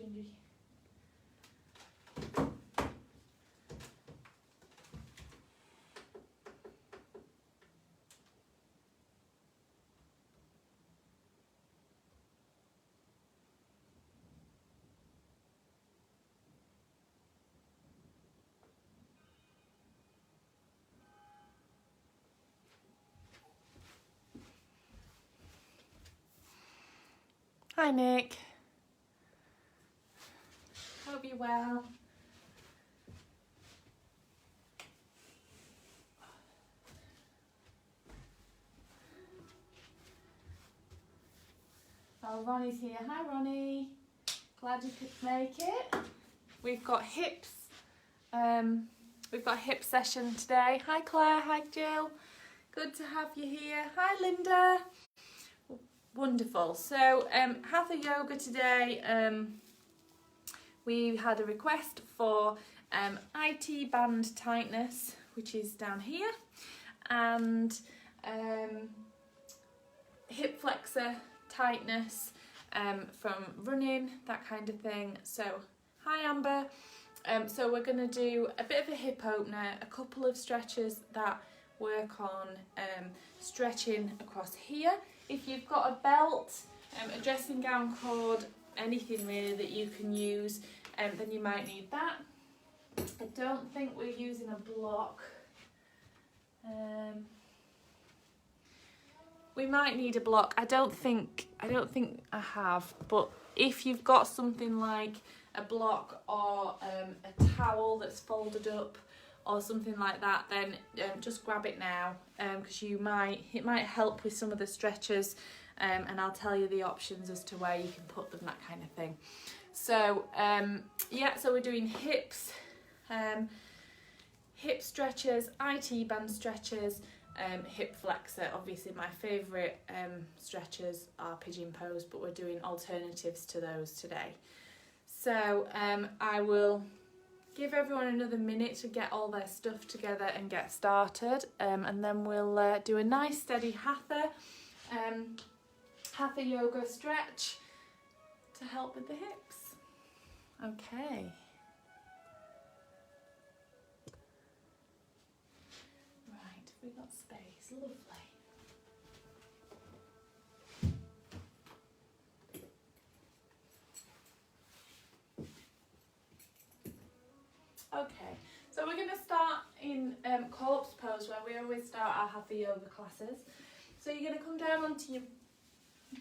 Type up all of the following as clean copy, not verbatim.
Gingy. Hi Nick. Hope you're well. Oh, Ronnie's here. Hi Ronnie. Glad you could make it. We've got hips. We've got a hip session today. Hi Claire. Hi Jill. Good to have you here. Hi Linda. Wonderful. So Hatha yoga today. We had a request for IT band tightness, which is down here, and hip flexor tightness from running, that kind of thing. So hi Amber. So we're going to do a bit of a hip opener, a couple of stretches that work on stretching across here. If you've got a belt, a dressing gown cord, anything really that you can use, then you might need that. I don't think we're using a block. We might need a block. I don't think I have, but if you've got something like a block or a towel that's folded up or something like that, then just grab it now, because it might help with some of the stretches, and I'll tell you the options as to where you can put them, that kind of thing. So yeah, so we're doing hips, hip stretches, IT band stretches, hip flexor. Obviously my favourite stretches are pigeon pose, but we're doing alternatives to those today. So I will give everyone another minute to get all their stuff together and get started, and then we'll do a nice steady hatha yoga stretch to help with the hips. Okay. Right, have we got space? Lovely. Okay, so we're going to start in corpse pose, where we always start our hatha yoga classes. So you're going to come down onto your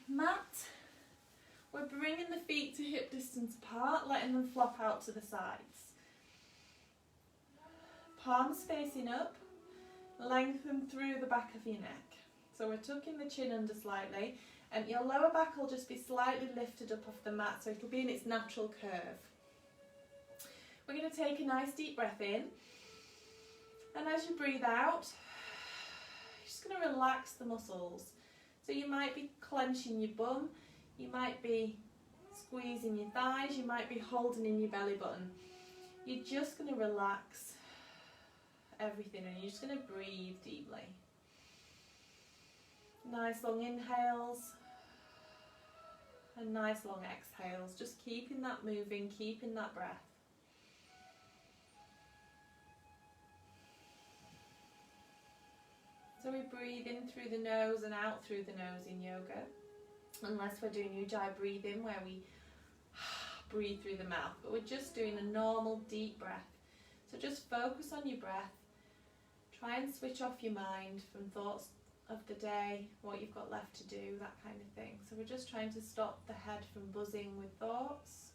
mat. We're bringing the feet to hip distance apart, letting them flop out to the sides. Palms facing up, lengthen through the back of your neck. So we're tucking the chin under slightly, and your lower back will just be slightly lifted up off the mat, so it'll be in its natural curve. We're going to take a nice deep breath in, and as you breathe out, you're just going to relax the muscles. So you might be clenching your bum, you might be squeezing your thighs, you might be holding in your belly button. You're just going to relax everything, and you're just going to breathe deeply. Nice long inhales and nice long exhales, just keeping that moving, keeping that breath. So we breathe in through the nose and out through the nose in yoga, unless we're doing Ujjayi breathing where we breathe through the mouth, but we're just doing a normal deep breath. So just focus on your breath, try and switch off your mind from thoughts of the day, what you've got left to do, that kind of thing. So we're just trying to stop the head from buzzing with thoughts.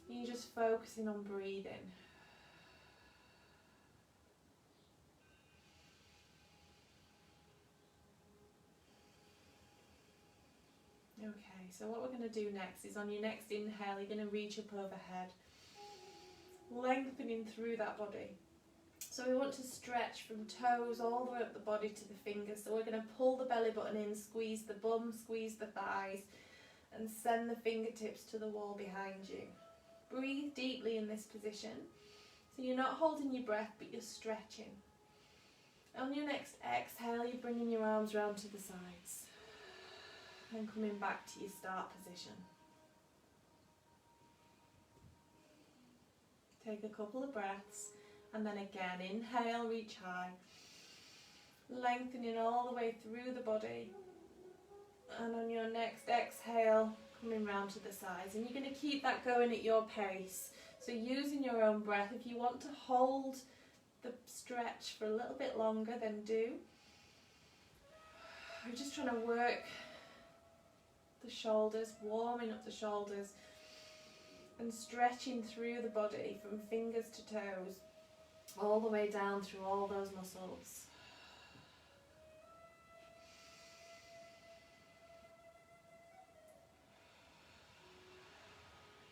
And you're just focusing on breathing. Okay, so what we're going to do next is, on your next inhale, you're going to reach up overhead, lengthening through that body. So we want to stretch from toes all the way up the body to the fingers. So we're going to pull the belly button in, squeeze the bum, squeeze the thighs, and send the fingertips to the wall behind you. Breathe deeply in this position. So you're not holding your breath, but you're stretching. On your next exhale, you're bringing your arms round to the sides and coming back to your start position. Take a couple of breaths, and then again, inhale, reach high. Lengthening all the way through the body. And on your next exhale, coming round to the sides. And you're going to keep that going at your pace. So using your own breath, if you want to hold the stretch for a little bit longer, then do. We're just trying to work the shoulders, warming up the shoulders and stretching through the body from fingers to toes, all the way down through all those muscles.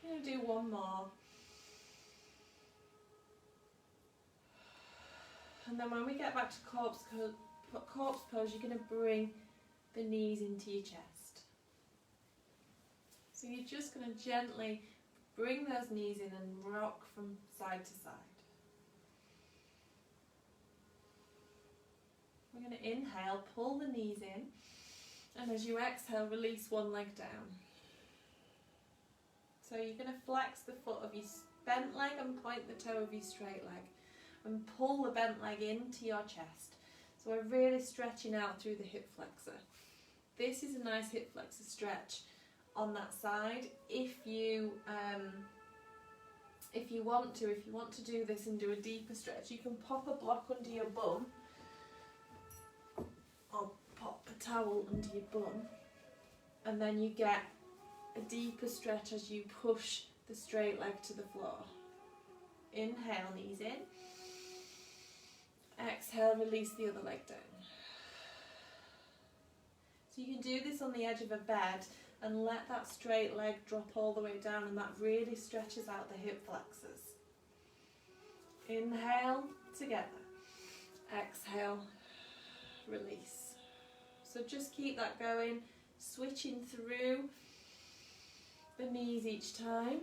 I'm going to do one more. And then when we get back to corpse pose, you're going to bring the knees into your chest. So you're just going to gently bring those knees in and rock from side to side. We're going to inhale, pull the knees in, and as you exhale, release one leg down. So you're going to flex the foot of your bent leg and point the toe of your straight leg, and pull the bent leg into your chest. So we're really stretching out through the hip flexor. This is a nice hip flexor stretch on that side. If you want to do this and do a deeper stretch, you can pop a block under your bum, or pop a towel under your bum, and then you get a deeper stretch as you push the straight leg to the floor. Inhale, knees in. Exhale, release the other leg down. So you can do this on the edge of a bed and let that straight leg drop all the way down, and that really stretches out the hip flexors. Inhale, together. Exhale, release. So just keep that going, switching through the knees each time.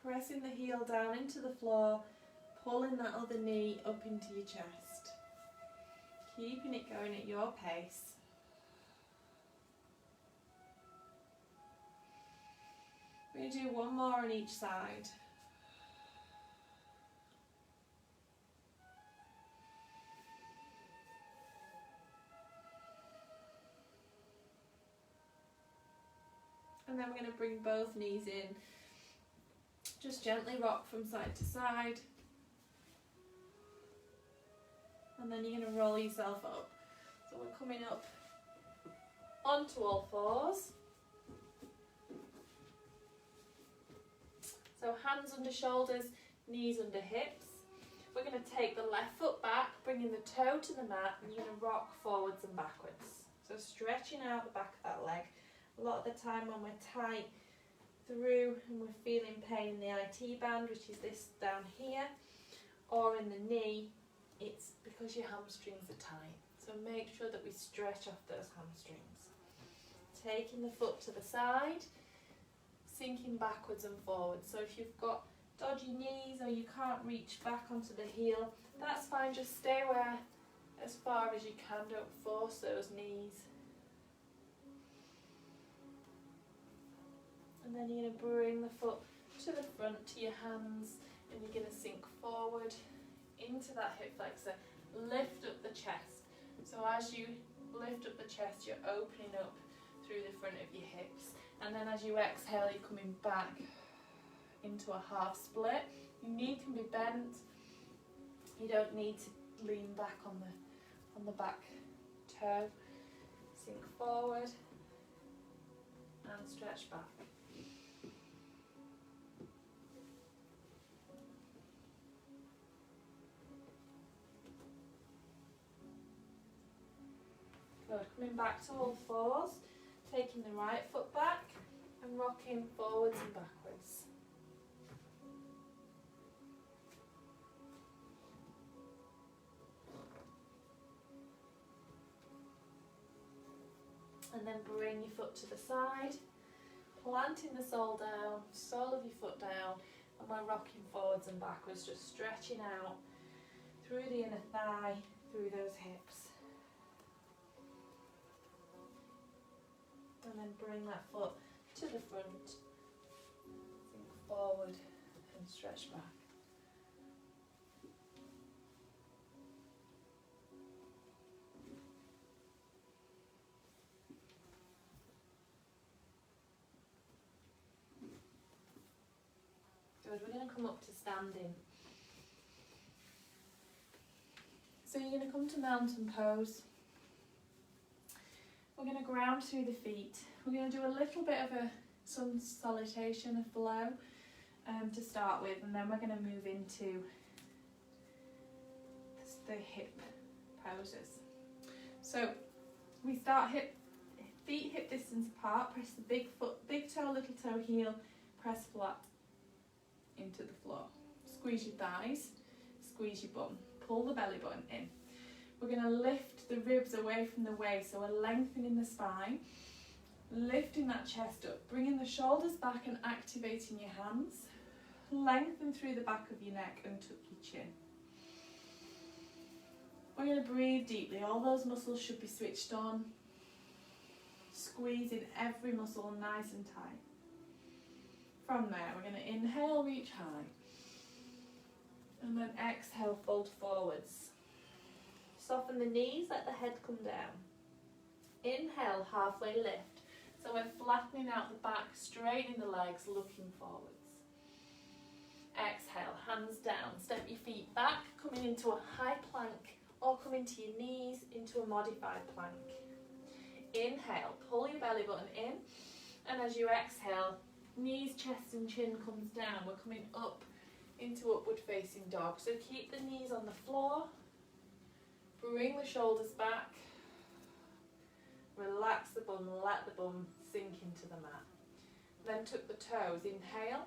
Pressing the heel down into the floor, pulling that other knee up into your chest. Keeping it going at your pace. We're going to do one more on each side. And then we're going to bring both knees in. Just gently rock from side to side. And then you're going to roll yourself up. So we're coming up onto all fours. So hands under shoulders, knees under hips. We're going to take the left foot back, bringing the toe to the mat, and you're going to rock forwards and backwards. So stretching out the back of that leg. A lot of the time when we're tight through and we're feeling pain in the IT band, which is this down here, or in the knee, it's because your hamstrings are tight. So make sure that we stretch off those hamstrings. Taking the foot to the side, sinking backwards and forwards. So if you've got dodgy knees or you can't reach back onto the heel, that's fine, just stay where as far as you can, don't force those knees. And then you're going to bring the foot to the front, to your hands, and you're going to sink forward into that hip flexor. Lift up the chest. So as you lift up the chest, you're opening up through the front of your hips. And then as you exhale, you're coming back into a half split. Your knee can be bent. You don't need to lean back on the back toe. Sink forward and stretch back. Good. Coming back to all fours, taking the right foot back and rocking forwards and backwards. And then bring your foot to the side, planting the sole down, sole of your foot down, and we're rocking forwards and backwards, just stretching out through the inner thigh, through those hips. And then bring that foot to the front forward and stretch back. Good, we're going to come up to standing. So you're going to come to mountain pose. We're going to ground through the feet. We're going to do a little bit of a sun salutation, a flow to start with, and then we're going to move into the hip poses. So we start feet hip distance apart, press the big foot, big toe, little toe, heel, press flat into the floor. Squeeze your thighs, squeeze your bum, pull the belly button in. We're going to lift the ribs away from the waist, so we're lengthening the spine, lifting that chest up, bringing the shoulders back and activating your hands. Lengthen through the back of your neck and tuck your chin. We're going to breathe deeply. All those muscles should be switched on. Squeezing every muscle nice and tight. From there, we're going to inhale, reach high. And then exhale, fold forwards. Soften the knees, let the head come down. Inhale, halfway lift. So we're flattening out the back, straightening the legs, looking forwards. Exhale, hands down. Step your feet back, coming into a high plank, or come into your knees into a modified plank. Inhale, pull your belly button in, and as you exhale, knees, chest and chin comes down. We're coming up into upward facing dog. So keep the knees on the floor, bring the shoulders back, relax the bum, let the bum sink into the mat. Then tuck the toes, inhale,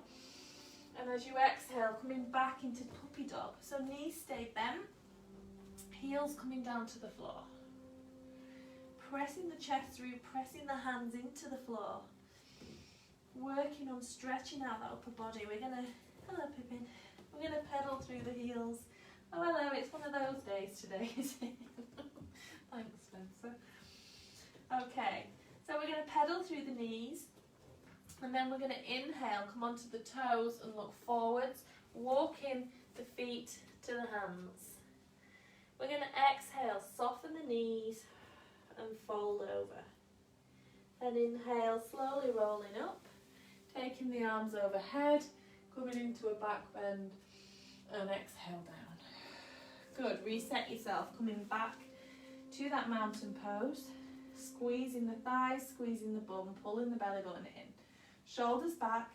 and as you exhale, coming back into puppy dog. So knees stay bent, heels coming down to the floor. Pressing the chest through, pressing the hands into the floor. Working on stretching out that upper body. We're going to, hello Pippin, we're going to pedal through the heels. Oh hello, it's one of those days today, isn't it? Thanks Spencer. Okay, so we're going to pedal through the knees, and then we're going to inhale, come onto the toes and look forwards, walking the feet to the hands. We're going to exhale, soften the knees and fold over. Then inhale, slowly rolling up, taking the arms overhead, coming into a back bend, and exhale down. Good, reset yourself, coming back to that mountain pose, squeezing the thighs, squeezing the bum, pulling the belly button in. Shoulders back,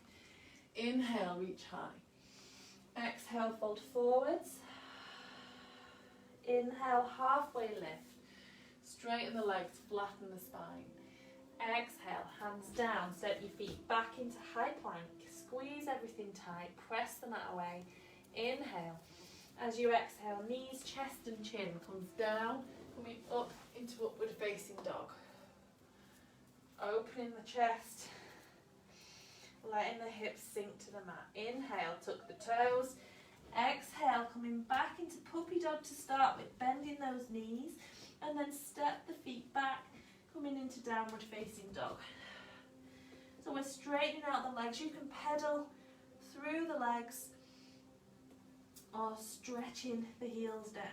inhale, reach high. Exhale, fold forwards. Inhale, halfway lift. Straighten the legs, flatten the spine. Exhale, hands down, step your feet back into high plank. Squeeze everything tight, press the mat away. Inhale. As you exhale, knees, chest and chin comes down, coming up into upward facing dog. Opening the chest, letting the hips sink to the mat. Inhale, tuck the toes. Exhale, coming back into puppy dog to start with, bending those knees, and then step the feet back, coming into downward facing dog. So we're straightening out the legs. You can pedal through the legs or stretching the heels down.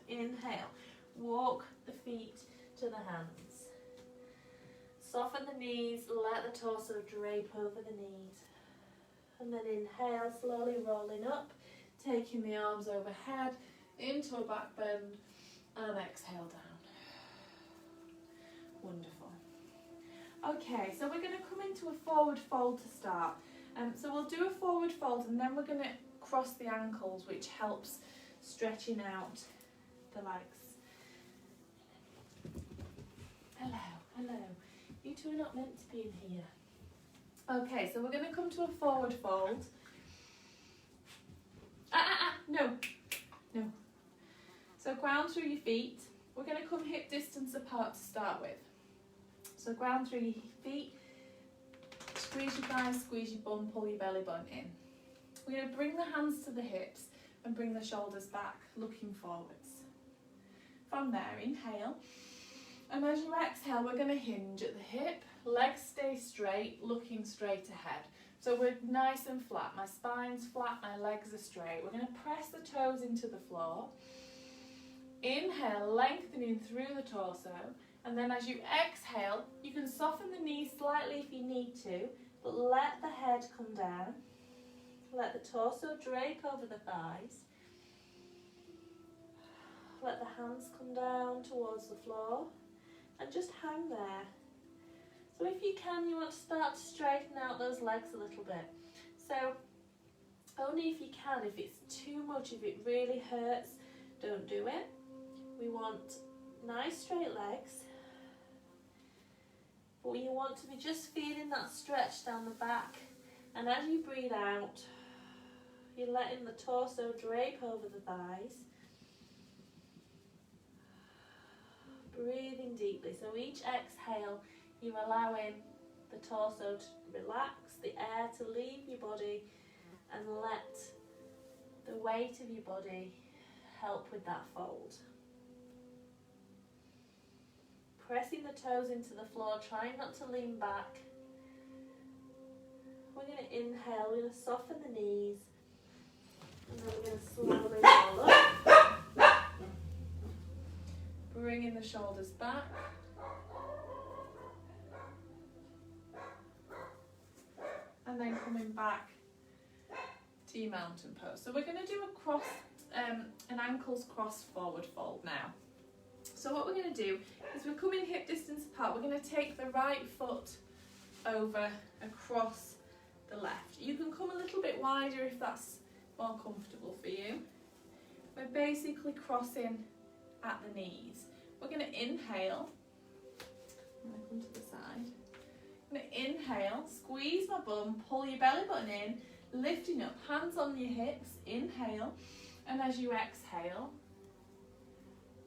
Inhale, walk the feet to the hands. Soften the knees, let the torso drape over the knees. And then inhale, slowly rolling up, taking the arms overhead into a back bend, and exhale down. Wonderful. Okay, so we're going to come into a forward fold to start. So we'll do a forward fold, and then we're going to cross the ankles, which helps stretching out the legs. Hello, hello. You two are not meant to be in here. Okay, so we're going to come to a forward fold. No. So ground through your feet. We're going to come hip distance apart to start with. So ground through your feet, squeeze your thighs, squeeze your bum, pull your belly button in. We're going to bring the hands to the hips and bring the shoulders back, looking forwards. From there, inhale. And as you exhale, we're going to hinge at the hip. Legs stay straight, looking straight ahead. So we're nice and flat. My spine's flat, my legs are straight. We're going to press the toes into the floor. Inhale, lengthening through the torso. And then as you exhale, you can soften the knees slightly if you need to, but let the head come down. Let the torso drape over the thighs. Let the hands come down towards the floor and just hang there. So if you can, you want to start to straighten out those legs a little bit. So only if you can. If it's too much, if it really hurts, don't do it. We want nice straight legs, but you want to be just feeling that stretch down the back, and as you breathe out, you're letting the torso drape over the thighs. Breathing deeply, so each exhale you're allowing the torso to relax, the air to leave your body, and let the weight of your body help with that fold. Pressing the toes into the floor, trying not to lean back. We're going to inhale, we're going to soften the knees, and then we're going to slowly roll up. Bringing the shoulders back. And then coming back to your mountain pose. So we're going to do a cross, an ankles cross forward fold now. So what we're going to do is we're coming hip distance apart. We're going to take the right foot over across the left. You can come a little bit wider if that's more comfortable for you. We're basically crossing at the knees. We're going to inhale. I'm going to come to the side. I'm going to inhale, squeeze my bum, pull your belly button in, lifting up, hands on your hips, inhale, and as you exhale,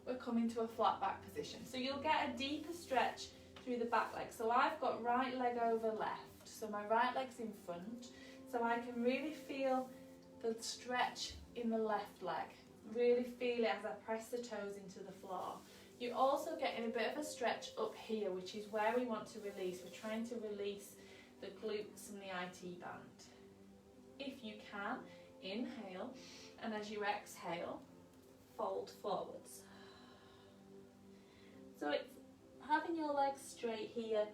we're coming to a flat back position. So you'll get a deeper stretch through the back leg. So I've got right leg over left, so my right leg's in front, so I can really feel the stretch in the left leg. Really feel it as I press the toes into the floor. You're also getting a bit of a stretch up here, which is where we want to release. We're trying to release the glutes and the IT band. If you can, inhale, and as you exhale, fold forwards. So it's having your legs straight here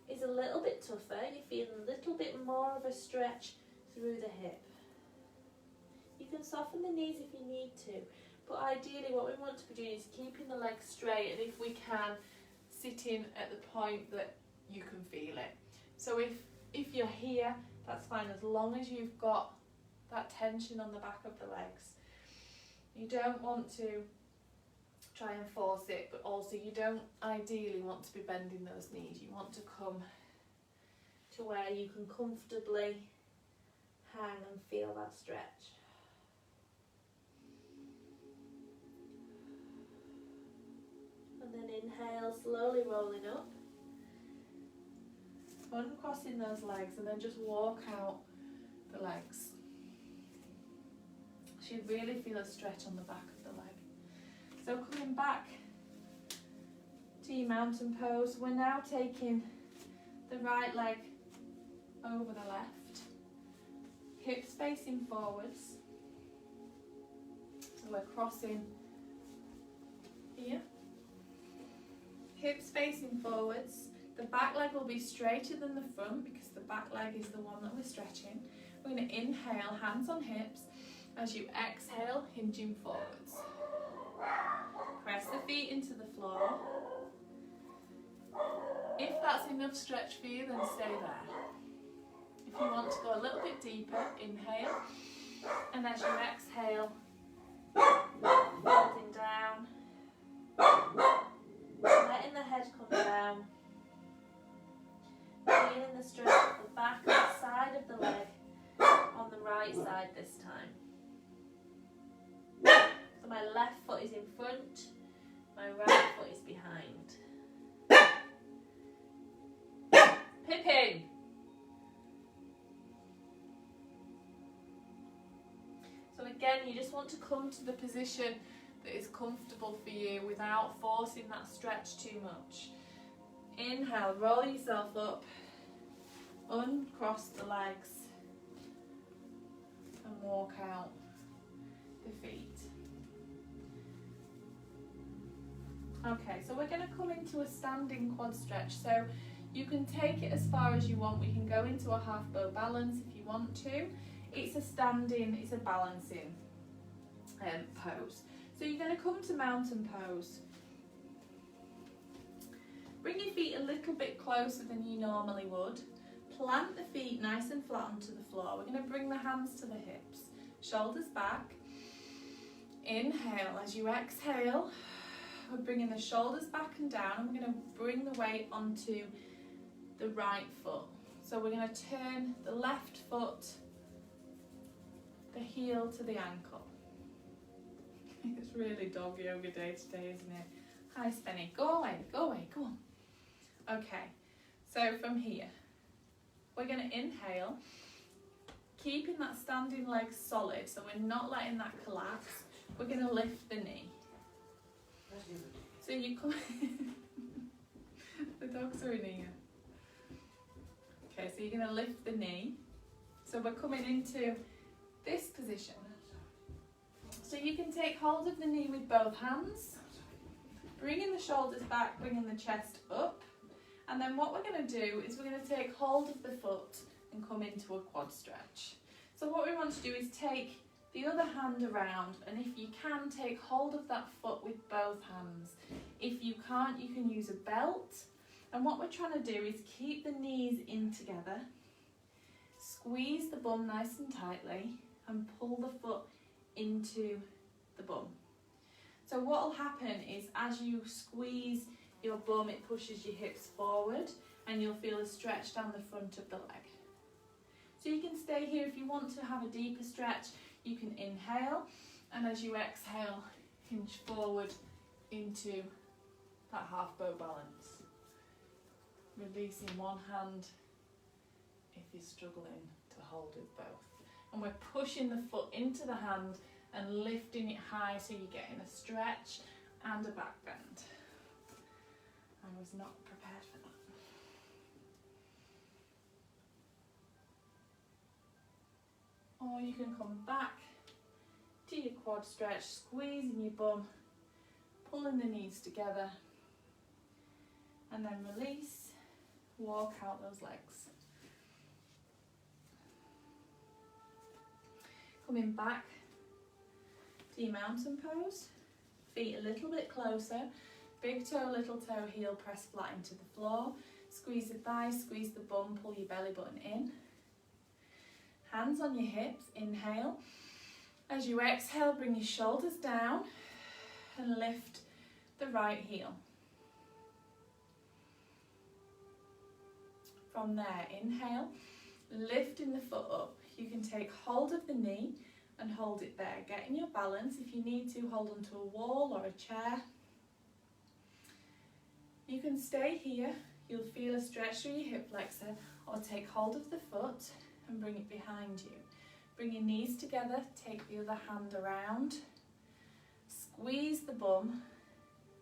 is a little bit tougher. You're feeling a little bit more of a stretch through the hip. You can soften the knees if you need to, but ideally what we want to be doing is keeping the legs straight, and if we can, sitting at the point that you can feel it. So if you're here, that's fine, as long as you've got that tension on the back of the legs. You don't want to try and force it, but also you don't ideally want to be bending those knees. You want to come to where you can comfortably hang and feel that stretch. And then inhale, slowly rolling up, uncrossing those legs, and then just walk out the legs. So you really feel a stretch on the back of the leg. So coming back to your mountain pose, we're now taking the right leg over the left, hips facing forwards. So we're crossing here, hips facing forwards. The back leg will be straighter than the front because the back leg is the one that we're stretching. We're going to inhale, hands on hips. As you exhale, hinging forwards. Press the feet into the floor. If that's enough stretch for you, then stay there. If you want to go a little bit deeper, inhale. And as you exhale, folding down. Letting the head come down. Feeling the stretch of the back and the side of the leg on the right side this time. So my left foot is in front, my right foot is behind. Pippin! So again, you just want to come to the position that is comfortable for you without forcing that stretch too much. Inhale, roll yourself up. uncross the legs and walk out the feet. Okay, so we're going to come into a standing quad stretch. So you can take it as far as you want. We can go into a half bow balance if you want to. It's a standing, it's a balancing pose. So you're going to come to mountain pose. Bring your feet a little bit closer than you normally would. Plant the feet nice and flat onto the floor. We're going to bring the hands to the hips, shoulders back. Inhale. As you exhale, we're bringing the shoulders back and down, and we're going to bring the weight onto the right foot. So we're going to turn the left foot, the heel to the ankle. It's really dog yoga day today, isn't it? Hi Spenny, go away, go on. Okay, so from here, we're going to inhale, keeping that standing leg solid, so we're not letting that collapse. We're going to lift the knee. So you come, the dogs are in here. Okay, so you're going to lift the knee. So we're coming into this position. So you can take hold of the knee with both hands, bringing the shoulders back, bringing the chest up. And then what we're going to do is we're going to take hold of the foot and come into a quad stretch. So what we want to do is take the other hand around, and if you can, take hold of that foot with both hands. If you can't, you can use a belt. And what we're trying to do is keep the knees in together, squeeze the bum nice and tightly, and pull the foot into the bum. So what will happen is as you squeeze your bum, it pushes your hips forward, and you'll feel a stretch down the front of the leg. So you can stay here if you want to have a deeper stretch. You can inhale, and as you exhale, hinge forward into that half bow balance. Releasing one hand if you're struggling to hold with both. And we're pushing the foot into the hand and lifting it high, so you're getting a stretch and a back bend. I was not prepared for that. Or you can come back to your quad stretch, squeezing your bum, pulling the knees together, and then release, walk out those legs. Coming back to your mountain pose, feet a little bit closer, big toe, little toe, heel press flat into the floor, squeeze the thighs, squeeze the bum, pull your belly button in. Hands on your hips, inhale. As you exhale, bring your shoulders down and lift the right heel. From there, inhale, lifting the foot up. You can take hold of the knee and hold it there. Getting your balance. If you need to, hold onto a wall or a chair. You can stay here. You'll feel a stretch through your hip flexor, or take hold of the foot and bring it behind you. Bring your knees together, take the other hand around, squeeze the bum,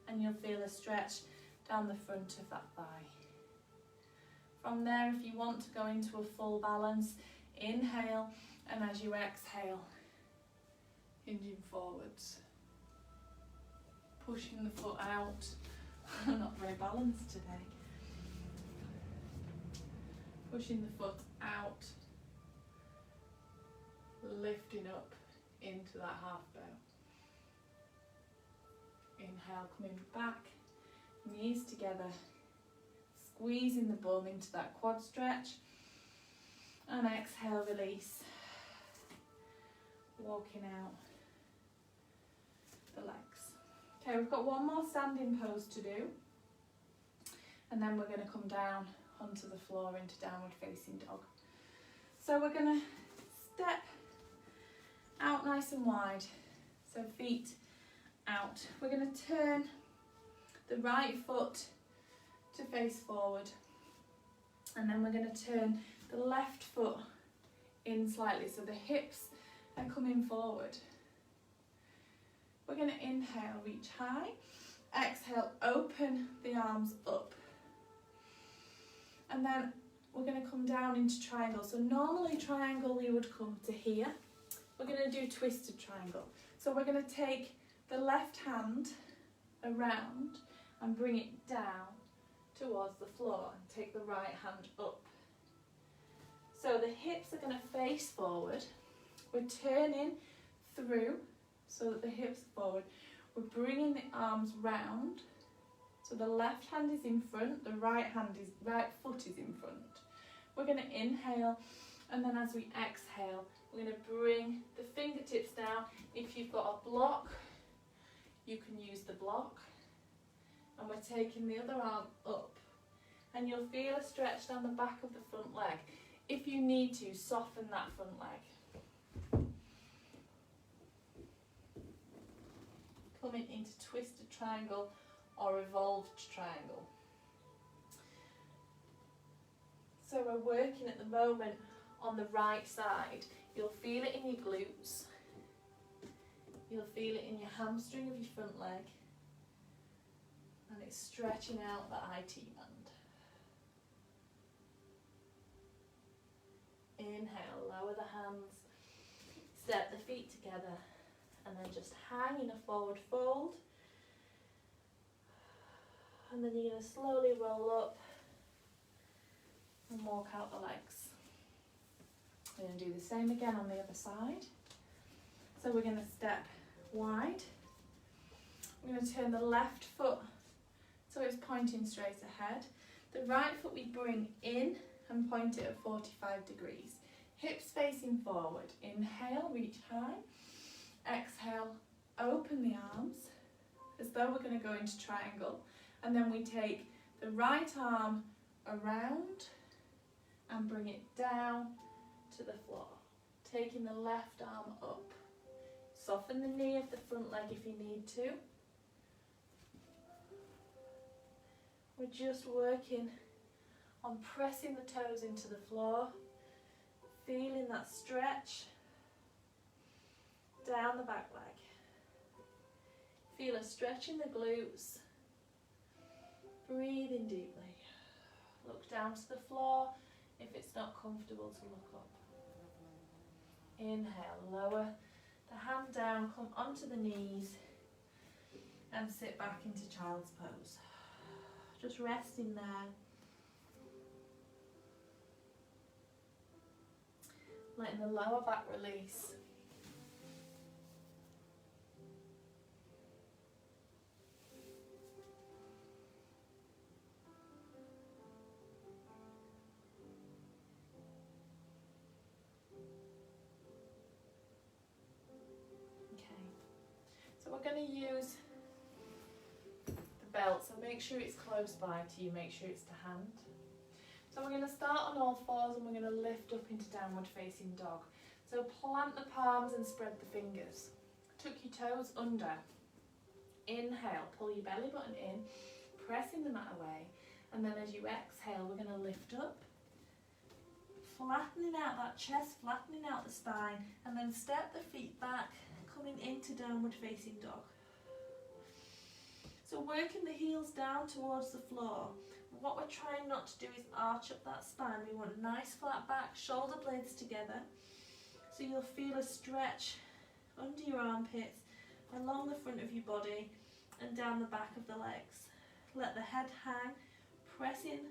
and you'll feel a stretch down the front of that thigh. From there, if you want to go into a full balance, inhale, and as you exhale, hinging forwards. Pushing the foot out. I'm not very balanced today. Pushing the foot out, lifting up into that half bow. Inhale, coming back, knees together, squeezing the bum into that quad stretch, and exhale, release, walking out the legs. Okay, we've got one more standing pose to do, and then we're going to come down onto the floor into downward facing dog. So we're going to step out nice and wide, so feet out. We're going to turn the right foot to face forward, and then we're going to turn the left foot in slightly, so the hips are coming forward. We're going to inhale, reach high, exhale, open the arms up, and then we're going to come down into triangle. So normally triangle we would come to here. We're going to do twisted triangle. So we're going to take the left hand around and bring it down towards the floor and take the right hand up. So the hips are going to face forward. We're turning through so that the hips are forward. We're bringing the arms round. So the left hand is in front, the right foot is in front. We're going to inhale, and then as we exhale, we're going to bring the fingertips down. If you've got a block, you can use the block. And we're taking the other arm up. And you'll feel a stretch down the back of the front leg. If you need to, soften that front leg. Coming into twisted triangle or revolved triangle. So we're working at the moment on the right side. You'll feel it in your glutes. You'll feel it in your hamstring of your front leg. And it's stretching out the IT band. Inhale, lower the hands, step the feet together, and then just hang in a forward fold. And then you're going to slowly roll up and walk out the legs. We're going to do the same again on the other side. So we're going to step wide. We're going to turn the left foot so it's pointing straight ahead. The right foot we bring in and point it at 45 degrees. Hips facing forward. Inhale, reach high. Exhale, open the arms as though we're going to go into triangle. And then we take the right arm around and bring it down to the floor. Taking the left arm up. Soften the knee of the front leg if you need to. We're just working on pressing the toes into the floor, feeling that stretch down the back leg. Feel a stretch in the glutes. Breathe in deeply. Look down to the floor if it's not comfortable to look up. Inhale, lower the hand down, come onto the knees and sit back into child's pose. Just resting there. Letting the lower back release. Okay, so we're going to use the belt, so make sure it's close by to you, make sure it's to hand. So we're going to start on all fours and we're going to lift up into downward facing dog. So plant the palms and spread the fingers. Tuck your toes under. Inhale, pull your belly button in, pressing the mat away. And then as you exhale, we're going to lift up, flattening out that chest, flattening out the spine, and then step the feet back, coming into downward facing dog. So working the heels down towards the floor. What we're trying not to do is arch up that spine. We want a nice flat back, shoulder blades together. So you'll feel a stretch under your armpits, along the front of your body and down the back of the legs. Let the head hang, pressing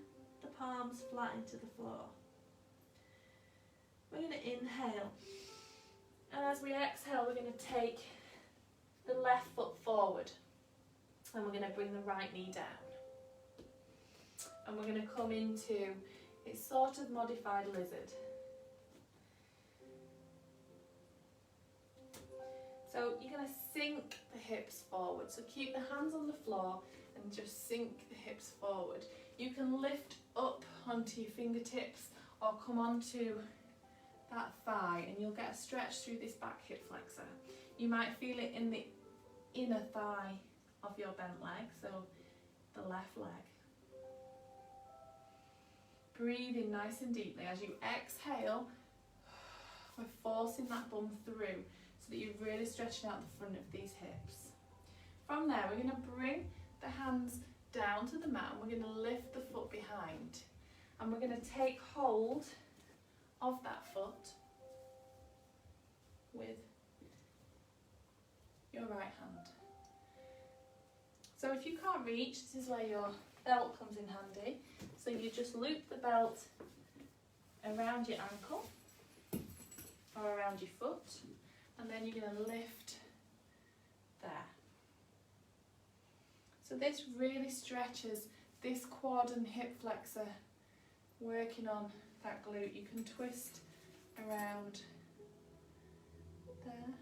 the palms flat into the floor. We're going to inhale. And as we exhale, we're going to take the left foot forward. And we're going to bring the right knee down. And we're going to come into it's sort of modified lizard. So you're going to sink the hips forward. So keep the hands on the floor and just sink the hips forward. You can lift up onto your fingertips or come onto that thigh and you'll get a stretch through this back hip flexor. You might feel it in the inner thigh of your bent leg, so the left leg. Breathe in nice and deeply. As you exhale, we're forcing that bum through so that you're really stretching out the front of these hips. From there, we're going to bring the hands down to the mat and we're going to lift the foot behind. and we're going to take hold of that foot with your right hand. So if you can't reach, this is where your belt comes in handy. So you just loop the belt around your ankle or around your foot, and then you're going to lift there. So this really stretches this quad and hip flexor, working on that glute. You can twist around there.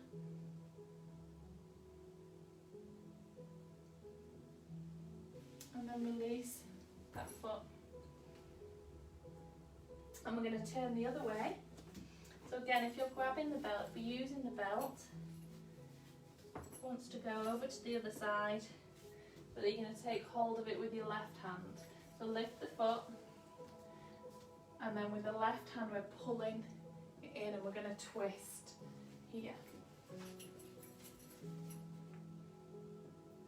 And then release that foot. And we're going to turn the other way. So again, if you're grabbing the belt, if you're using the belt, it wants to go over to the other side, but you're going to take hold of it with your left hand. So lift the foot, and then with the left hand we're pulling it in, and we're going to twist here.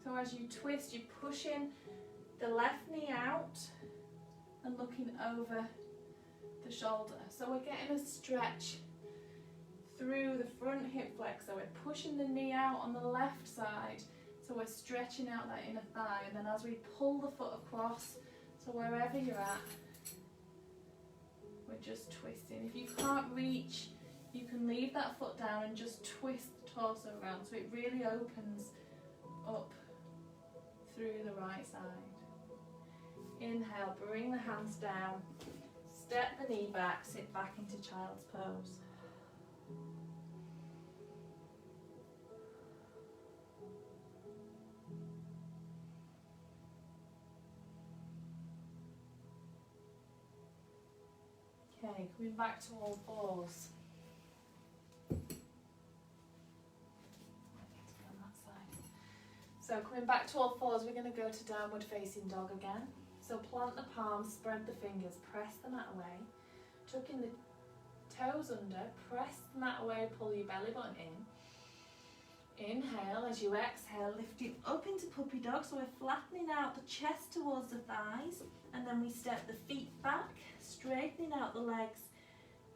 So as you twist, you're pushing the left knee out and looking over the shoulder. So we're getting a stretch through the front hip flexor. We're pushing the knee out on the left side, so we're stretching out that inner thigh, and then as we pull the foot across, so wherever you're at, we're just twisting. If you can't reach, you can leave that foot down and just twist the torso around, so it really opens up through the right side. Inhale, bring the hands down, step the knee back, sit back into child's pose. Okay, coming back to all fours. So coming back to all fours, we're going to go to downward facing dog again. So plant the palms, spread the fingers, press the mat away, tucking the toes under, press the mat away, pull your belly button in. Inhale, as you exhale, lifting up into puppy dog, so we're flattening out the chest towards the thighs, and then we step the feet back, straightening out the legs,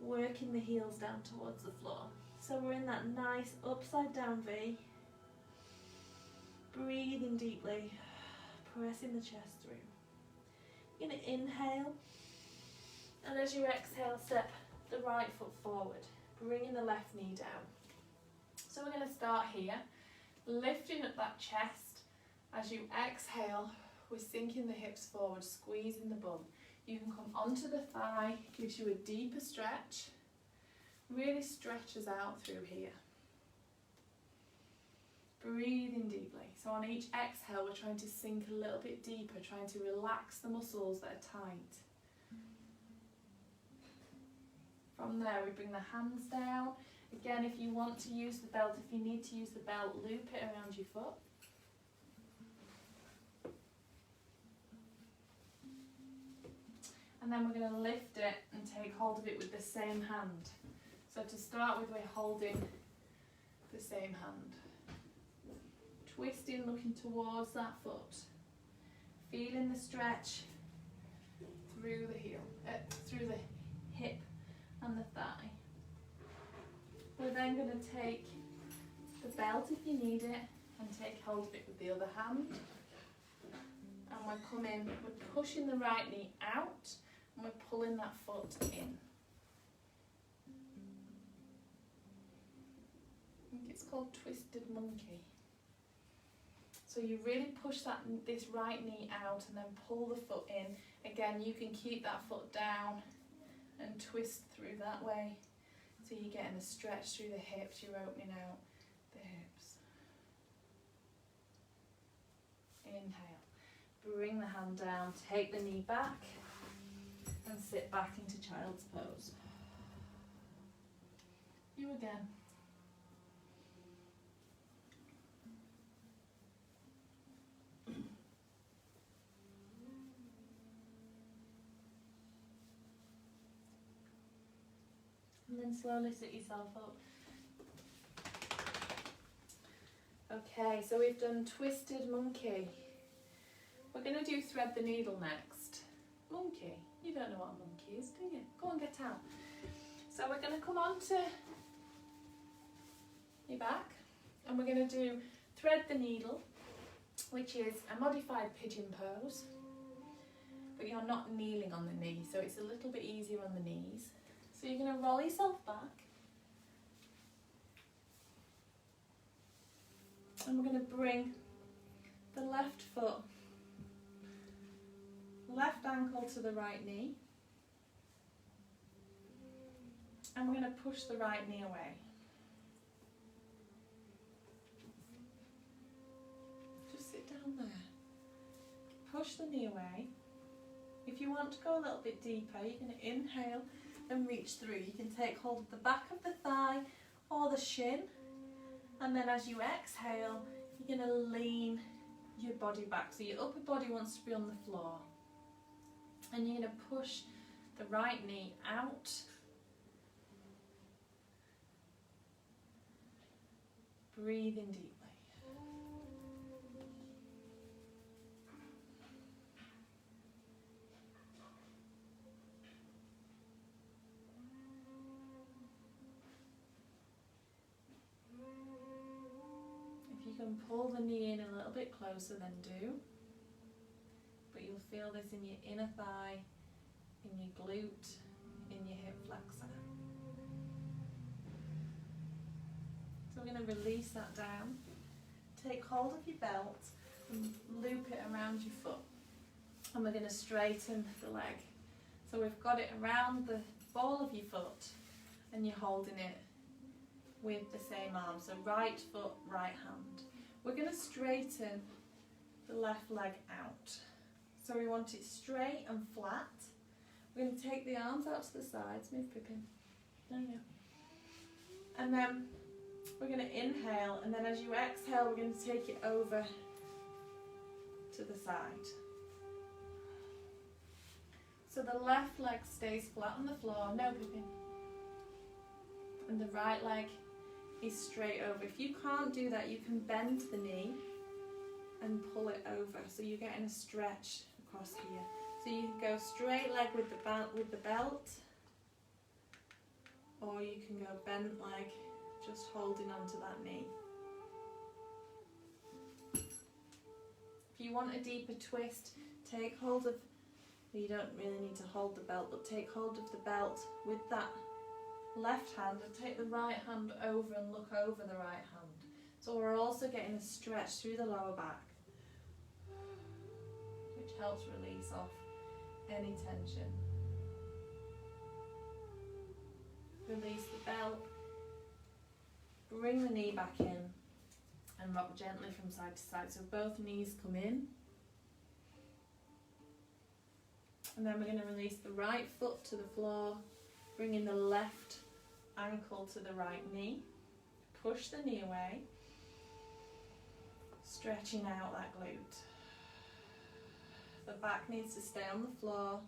working the heels down towards the floor. So we're in that nice upside down V, breathing deeply, pressing the chest through. You're going to inhale, and as you exhale, step the right foot forward, bringing the left knee down. So we're going to start here, lifting up that chest. As you exhale, we're sinking the hips forward, squeezing the bum. You can come onto the thigh, gives you a deeper stretch, really stretches out through here. Breathing deeply. So on each exhale, we're trying to sink a little bit deeper, trying to relax the muscles that are tight. From there, we bring the hands down. Again, if you want to use the belt, if you need to use the belt, loop it around your foot. And then we're going to lift it and take hold of it with the same hand. So to start with, we're holding the same hand. Twisting, looking towards that foot. Feeling the stretch through the heel, through the hip and the thigh. We're then going to take the belt if you need it and take hold of it with the other hand. And we're pushing the right knee out and we're pulling that foot in. I think it's called Twisted Monkey. So you really push this right knee out and then pull the foot in. Again, you can keep that foot down and twist through that way. So you're getting a stretch through the hips, you're opening out the hips. Inhale. Bring the hand down, take the knee back and sit back into child's pose. You again. And then slowly sit yourself up. Okay, so we've done Twisted Monkey. We're going to do Thread the Needle next. Monkey. You don't know what a monkey is, do you? Go and get out. So we're going to come on to your back and we're going to do thread the needle, which is a modified pigeon pose, but you're not kneeling on the knee, so it's a little bit easier on the knees. So you're going to roll yourself back and we're going to bring the left foot, left ankle to the right knee, and we're going to push the right knee away. Just sit down there. Push the knee away. If you want to go a little bit deeper, you're going to inhale and reach through. You can take hold of the back of the thigh or the shin, and then as you exhale, you're going to lean your body back. So your upper body wants to be on the floor. And you're going to push the right knee out. Breathe in deeply. If you can pull the knee in a little bit closer, then do. But you'll feel this in your inner thigh, in your glute, in your hip flexor. So we're going to release that down. Take hold of your belt and loop it around your foot. And we're going to straighten the leg. So we've got it around the ball of your foot and you're holding it with the same arm. So right foot, right hand. We're going to straighten the left leg out. So we want it straight and flat. We're going to take the arms out to the sides. Move, Pippin. There you go. And then we're going to inhale, and then as you exhale, we're going to take it over to the side. So the left leg stays flat on the floor. No, Pippin. And the right leg is straight over. If you can't do that, you can bend the knee and pull it over, so you're getting a stretch across here. So you can go straight leg with the belt, or you can go bent leg, just holding onto that knee. If you want a deeper twist, take hold of, you don't really need to hold the belt, but take hold of the belt with that left hand and take the right hand over and look over the right hand. So we're also getting a stretch through the lower back, which helps release off any tension. Release the belt, bring the knee back in and rock gently from side to side, so both knees come in. And then we're going to release the right foot to the floor, bringing the left ankle to the right knee. Push the knee away, stretching out that glute. The back needs to stay on the floor,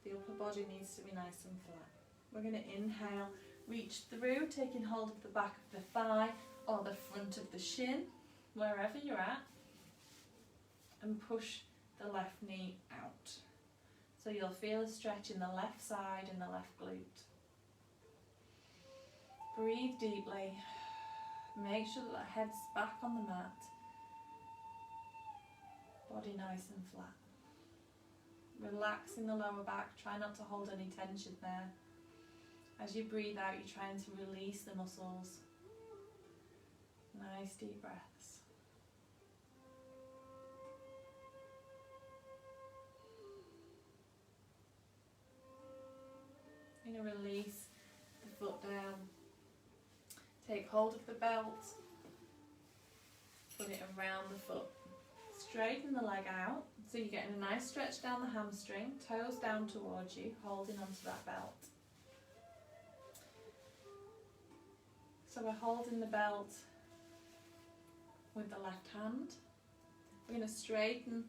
the upper body needs to be nice and flat. We're going to inhale, reach through, taking hold of the back of the thigh or the front of the shin, wherever you're at, and push the left knee out. So you'll feel a stretch in the left side and the left glute. Breathe deeply. Make sure that the head's back on the mat. Body nice and flat. Relaxing the lower back. Try not to hold any tension there. As you breathe out, you're trying to release the muscles. Nice deep breaths. You're going to release the foot down. Take hold of the belt. Put it around the foot. Straighten the leg out. So you're getting a nice stretch down the hamstring. Toes down towards you, holding onto that belt. So we're holding the belt with the left hand. We're going to straighten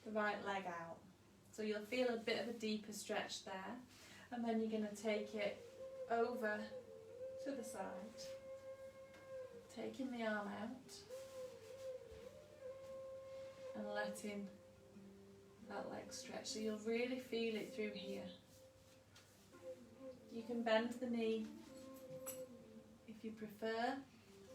the right leg out. So you'll feel a bit of a deeper stretch there. And then you're going to take it over to the side. Taking the arm out. And letting that leg stretch. So you'll really feel it through here. You can bend the knee if you prefer,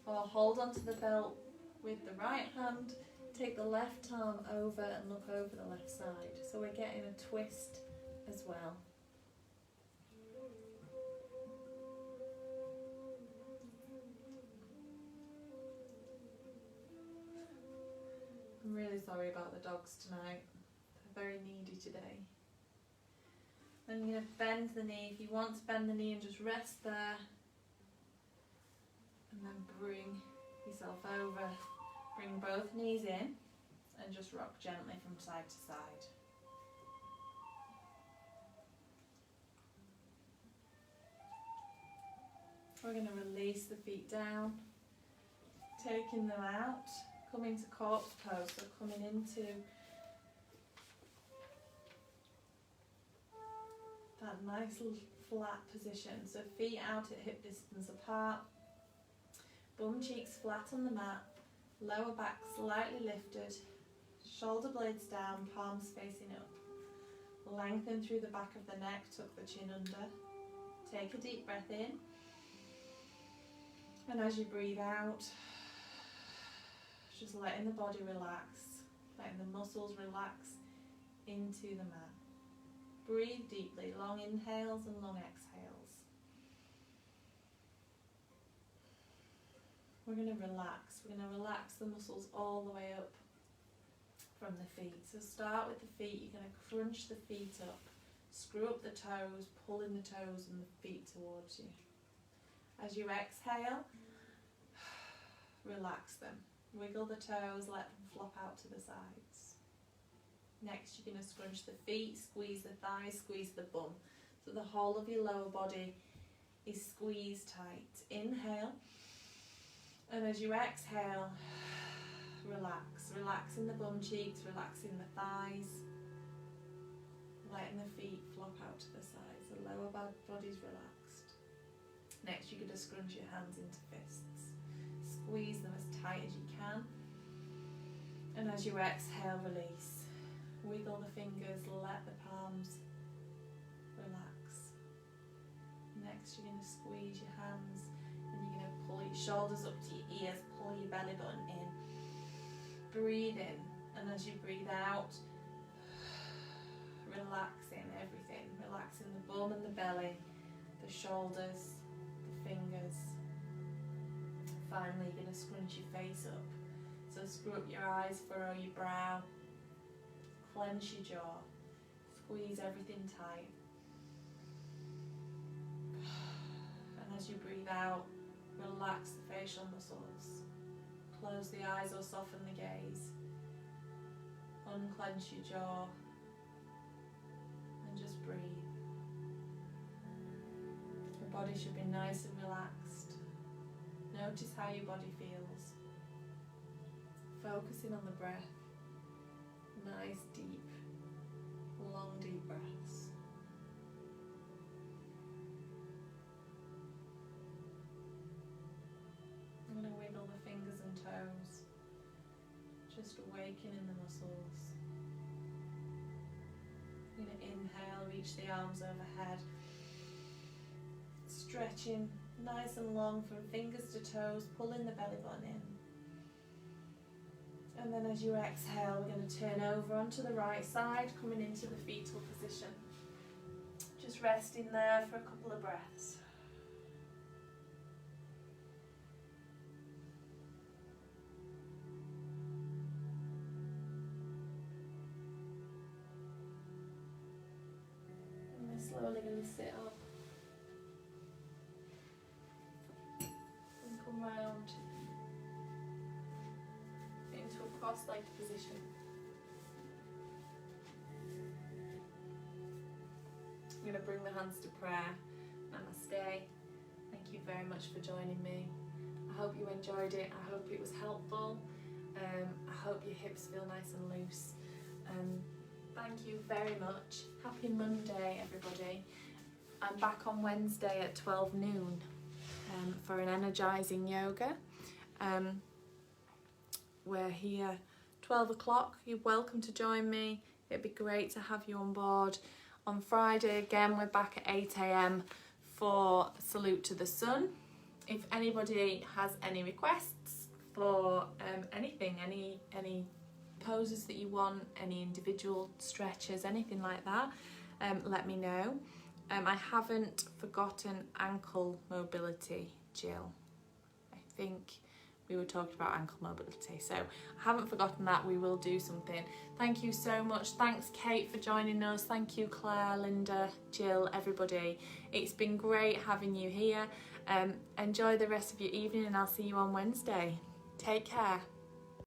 or hold onto the belt with the right hand, take the left arm over and look over the left side. So we're getting a twist as well. I'm really sorry about the dogs tonight. They're very needy today. Then you're going to bend the knee. If you want to bend the knee and just rest there. And then bring yourself over. Bring both knees in and just rock gently from side to side. We're going to release the feet down, taking them out, coming to corpse pose, so coming into that nice little flat position. So feet out at hip distance apart, bum cheeks flat on the mat, lower back slightly lifted, shoulder blades down, palms facing up. Lengthen through the back of the neck, tuck the chin under. Take a deep breath in. And as you breathe out, just letting the body relax, letting the muscles relax into the mat. Breathe deeply, long inhales and long exhales. We're going to relax. We're going to relax the muscles all the way up from the feet. So start with the feet. You're going to crunch the feet up, screw up the toes, pulling the toes and the feet towards you. As you exhale, relax them. Wiggle the toes, let them flop out to the sides. Next, you're going to scrunch the feet, squeeze the thighs, squeeze the bum. So the whole of your lower body is squeezed tight. Inhale. And as you exhale, relax. Relaxing the bum cheeks, relaxing the thighs. Letting the feet flop out to the sides. The lower body's relaxed. Next, you're going to scrunch your hands into fists. Squeeze them as tight as you can. And as you exhale, release. Wiggle the fingers, let the palms relax. Next, you're going to squeeze your hands and you're going to pull your shoulders up to your ears, pull your belly button in. Breathe in, and as you breathe out, relaxing everything. Relaxing the bum and the belly, the shoulders, the fingers. Finally, you're going to scrunch your face up. So screw up your eyes, furrow your brow, clench your jaw, squeeze everything tight. And as you breathe out, relax the facial muscles. Close the eyes or soften the gaze. Unclench your jaw and just breathe. Your body should be nice and relaxed. Notice how your body feels. Focusing on the breath. Nice, deep, long, deep breaths. I'm going to wiggle the fingers and toes, just awakening the muscles. I'm going to inhale, reach the arms overhead, stretching nice and long from fingers to toes, pulling the belly button in. And then as you exhale, we're going to turn over onto the right side, coming into the fetal position. Just resting there for a couple of breaths. And we're slowly going to sit up and come round into a cross-legged position. I'm going to bring the hands to prayer. Namaste. Thank you very much for joining me. I hope you enjoyed it. I hope it was helpful. I hope your hips feel nice and loose. Thank you very much. Happy Monday, everybody. I'm back on Wednesday at 12 noon for an energising yoga. We're here 12 o'clock. You're welcome to join me. It'd be great to have you on board. On Friday again, we're back at 8 AM for Salute to the Sun. If anybody has any requests for anything, any poses that you want, any individual stretches, anything like that, let me know. I haven't forgotten ankle mobility, Jill. I think we were talking about ankle mobility, so I haven't forgotten that. We will do something. Thank you so much. Thanks, Kate, for joining us. Thank you, Claire, Linda, Jill, everybody. It's been great having you here. Enjoy the rest of your evening, and I'll see you on Wednesday. Take care.